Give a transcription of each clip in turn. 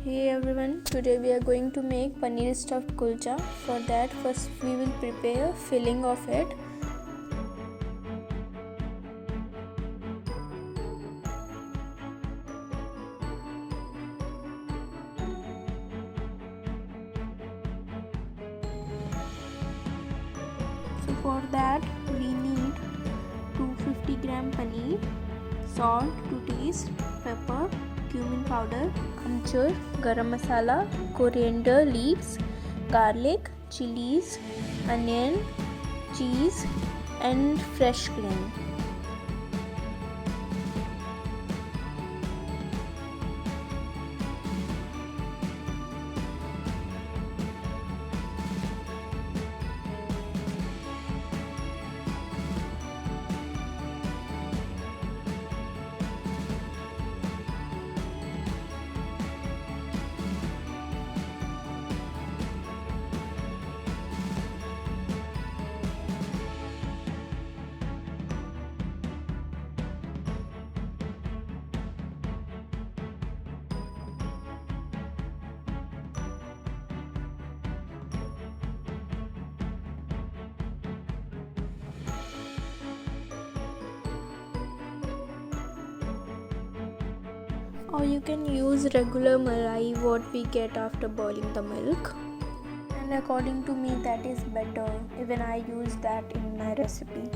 Hey everyone, today we are going to make paneer stuffed kulcha. For that, first we will prepare filling of it. So for that we need 250 gram paneer, salt to taste, pepper, cumin powder, amchur, garam masala, coriander leaves, garlic, chilies, onion, cheese and fresh cream. Or you can use regular malai what we get after boiling the milk, and according to me that is better. Even I use that in my recipe.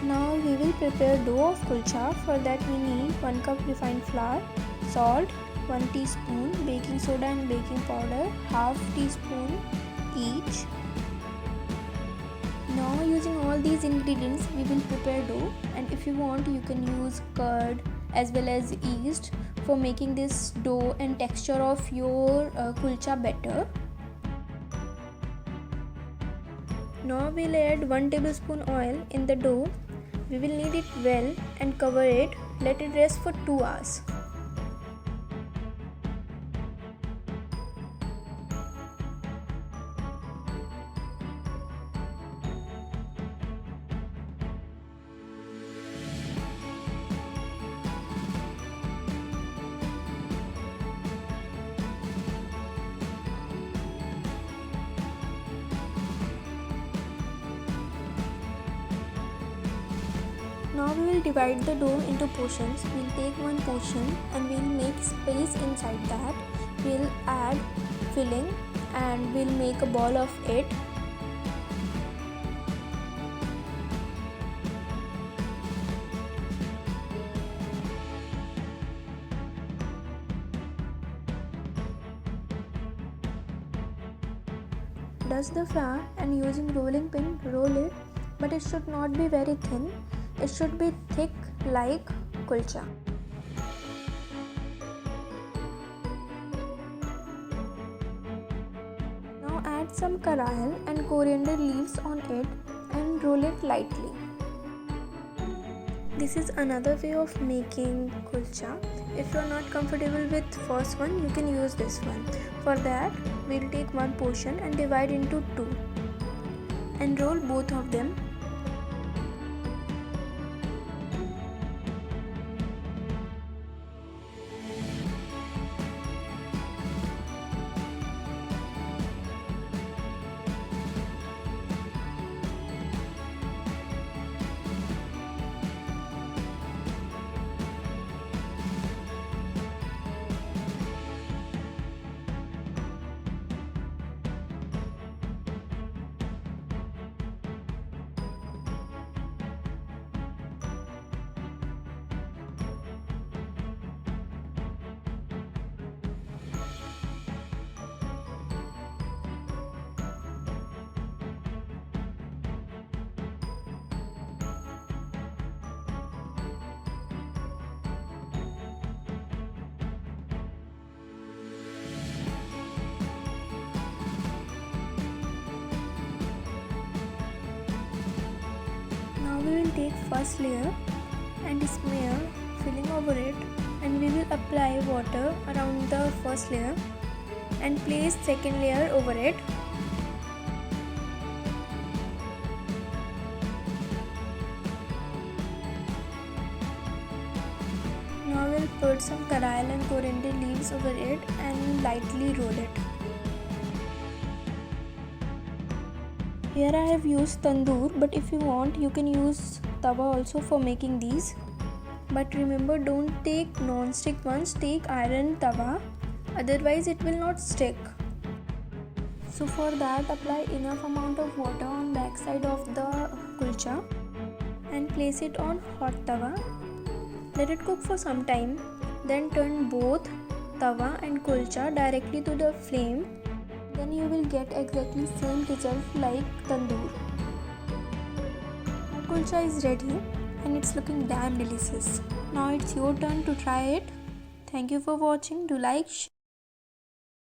Now we will prepare dough of kulcha. For that we need 1 cup refined flour, salt, 1 teaspoon baking soda and baking powder, half teaspoon each. Now using all these ingredients we will prepare dough, and if you want you can use curd as well as yeast for making this dough and texture of your kulcha better. Now we'll add 1 tablespoon oil in the dough. We will knead it well and cover it. Let it rest for 2 hours. Now we will divide the dough into portions. We'll take one portion and we'll make space inside that. We'll add filling and we'll make a ball of it. Dust the flour and using rolling pin roll it, but it should not be very thin. It should be thick like kulcha. Now add some karail and coriander leaves on it and roll it lightly. This is another way of making kulcha. If you are not comfortable with first one, you can use this one. For that, we'll take one portion and divide into two and roll both of them. We will take first layer and smear filling over it and we will apply water around the first layer and place second layer over it. Now we'll put some coriander and coriander leaves over it and lightly roll it. Here I have used tandoor, but if you want you can use tawa also for making these. But remember, don't take non-stick ones, take iron tawa, otherwise it will not stick. So for that, apply enough amount of water on back side of the kulcha and place it on hot tawa. Let it cook for some time, then turn both tawa and kulcha directly to the flame. Then you will get exactly same result like tandoor. Our kulcha is ready and it's looking damn delicious. Now it's your turn to try it. Thank you for watching. Do like,